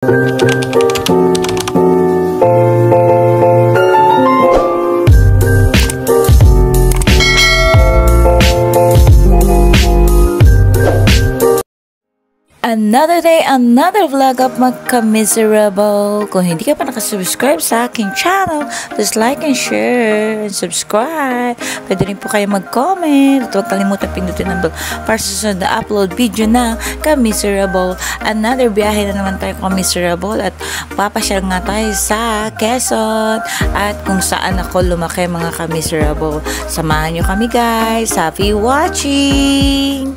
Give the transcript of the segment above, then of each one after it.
Another day, another vlog of Magka-Miserable. Kung hindi ka pa nakasubscribe sa aking channel, just like and share and subscribe. Pwede rin po kayo mag-comment at huwag kalimutan pindutin ang bell para sa susunod na upload video na Ka-Miserable. Another biyahe na naman tayo Ka-Miserable at papasyal nga tayo sa Quezon at kung saan ako lumaki mga Ka-Miserable. Samahan nyo kami guys. Happy watching!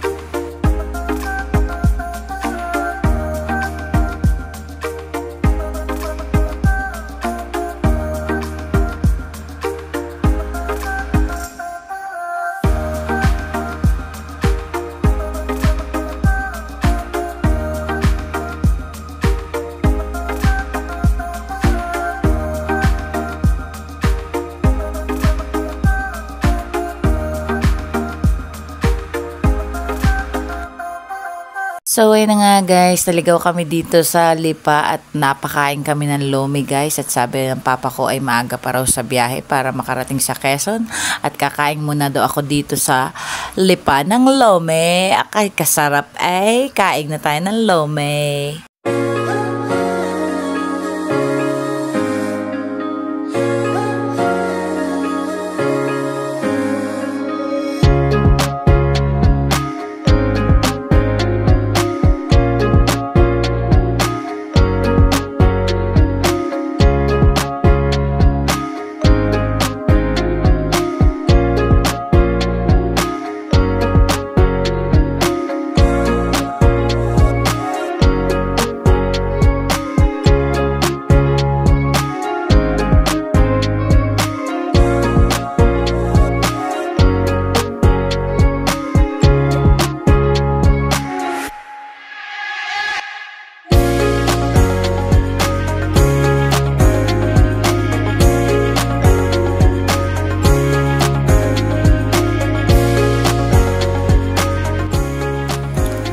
So ayun na nga guys, naligaw kami dito sa Lipa at napakain kami ng lomi guys at sabi ng papa ko ay maaga pa raw sa biyahe para makarating sa Quezon at kakain muna daw ako dito sa Lipa ng lomi. Ay kasarap ay, kain na tayo ng lomi.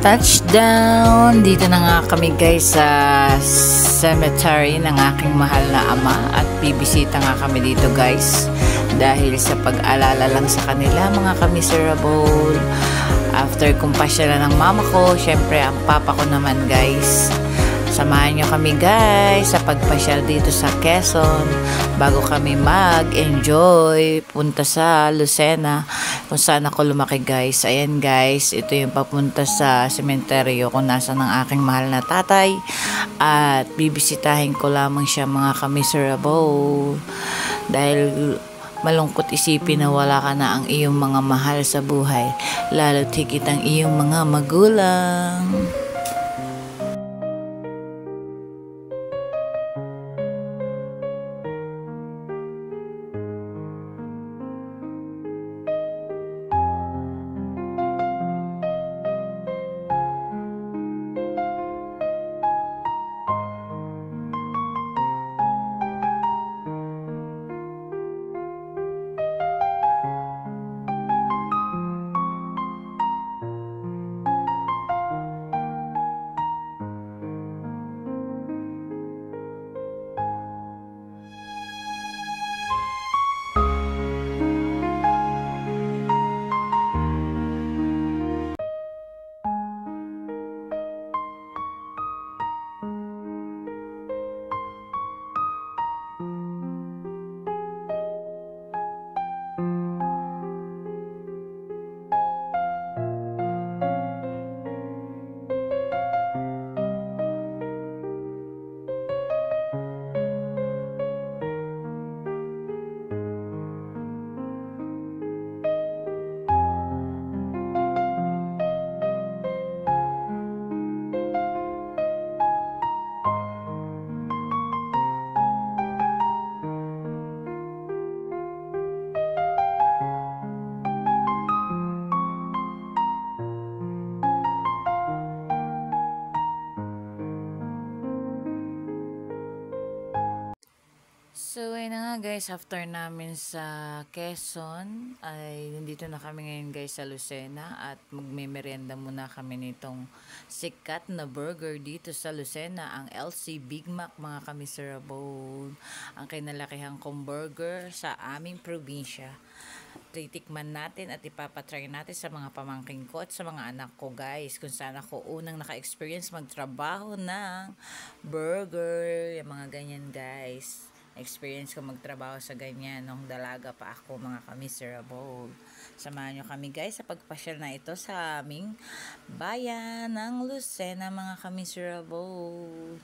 Touchdown! Dito na nga kami guys sa cemetery ng aking mahal na ama at bibisita nga kami dito guys dahil sa pag-alala lang sa kanila mga Ka-Miserable. After kong pasyalan ng mama ko, syempre ang papa ko naman guys. Samahan nyo kami guys sa pagpasyal dito sa Quezon bago kami mag-enjoy punta sa Lucena kung saan ako lumaki guys. Ayan guys, ito yung papunta sa sementeryo kung nasa ng aking mahal na tatay at bibisitahin ko lamang siya mga Ka-Miserable dahil malungkot isipin na wala ka na ang iyong mga mahal sa buhay, lalo't higit ang iyong mga magulang. So, ayun na nga guys, after namin sa Quezon, ay nandito na kami ngayon guys sa Lucena at magme-merienda muna kami nitong sikat na burger dito sa Lucena, ang LC Big Mac mga kamiserable, ang kinalakihan kong burger sa aming probinsya. Titikman natin at ipapatry natin sa mga pamangking ko at sa mga anak ko guys, kung saan ako unang naka-experience magtrabaho ng burger, yung mga ganyan guys. Experience ko magtrabaho sa ganyan nung dalaga pa ako mga kamiserable. Samahan nyo kami guys sa pagpasyal na ito sa aming bayan ng Lucena mga kamiserable.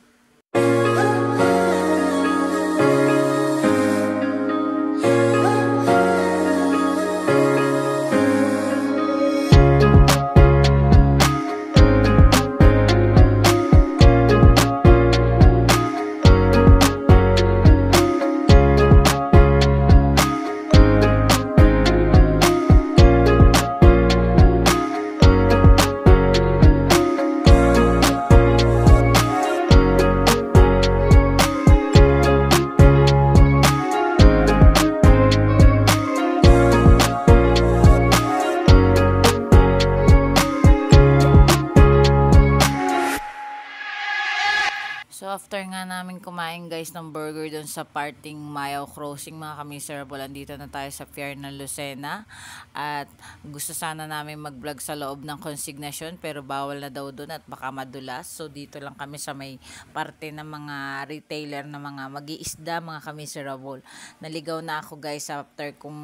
So, after nga namin kumain guys ng burger doon sa parting Mayo Crossing mga kamiserable, andito na tayo sa Fair ng Lucena. At gusto sana namin mag-vlog sa loob ng konsignasyon pero bawal na daw doon at baka madulas. So, dito lang kami sa may parte ng mga retailer na mga mag-iisda mga kamiserable. Naligaw na ako guys after kung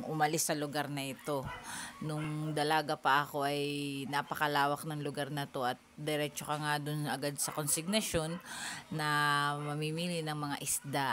umalis sa lugar na ito. Nung dalaga pa ako ay napakalawak ng lugar na to at diretso ka nga doon agad sa konsignasyon na mamimili ng mga isda.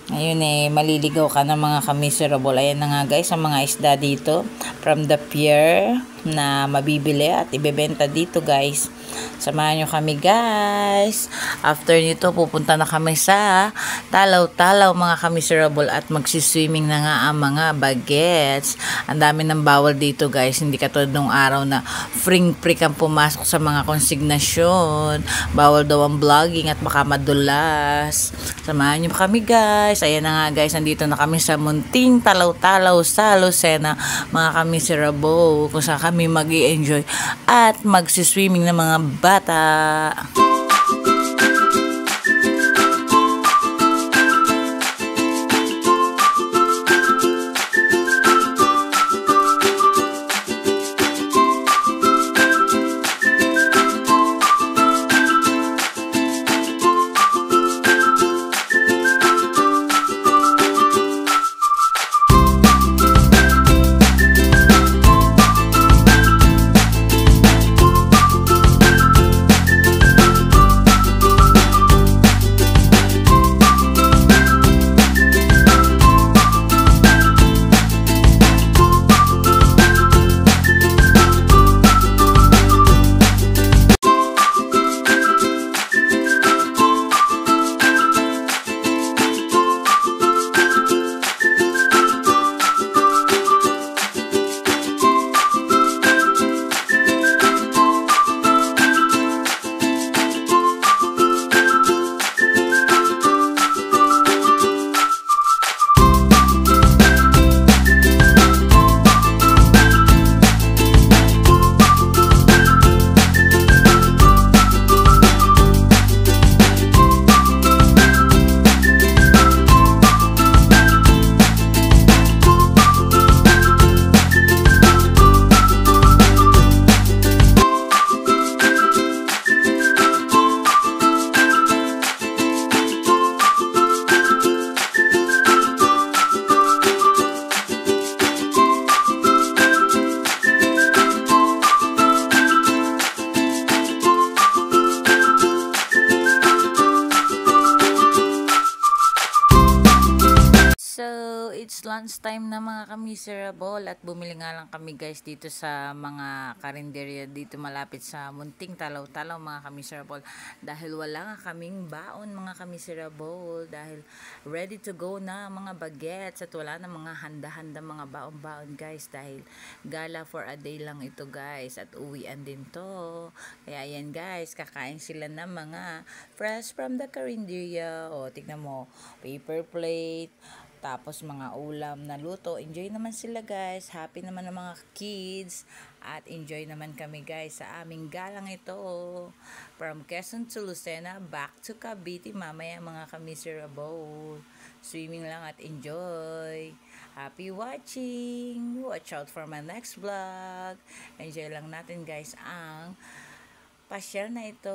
Ayun maliligaw ka ng mga kamiserable. Ayan na nga guys ang mga isda dito from the pier na mabibili at ibebenta dito guys. Samahan nyo kami guys. After nito pupunta na kami sa Talaw-Talaw mga kamiserable at magsiswimming na nga ang mga bagets. Ang dami ng bawal dito guys, hindi katulad nung araw na free kang pumasok sa mga konsignasyon. Bawal daw ang vlogging at baka madulas. Samahan nyo kami guys. Ayan na nga guys, nandito na kami sa munting Talaw-Talaw sa Lucena mga kamiserable, kung saan kami mag-i-enjoy at magsiswimming ng mga bata. it's lunchtime na mga ka-miserable at bumili nga lang kami guys dito sa mga karinderya dito malapit sa Munting Talaw-Talaw mga ka-miserable dahil wala nga kaming baon mga ka-miserable dahil ready to go na mga bagets at wala na mga handa-handa mga baon-baon guys dahil gala for a day lang ito guys at uwian din to. Kaya ayan guys, kakain sila ng mga fresh from the karinderya. O tignan mo, paper plate, tapos mga ulam na luto. Enjoy naman sila guys. Happy naman ang mga kids. At enjoy naman kami guys sa aming galang ito. From Quezon to Lucena, back to Cavite. Mamaya mga ka-miserable. Swimming lang at enjoy. Happy watching. Watch out for my next vlog. Enjoy lang natin guys ang pasyal na ito.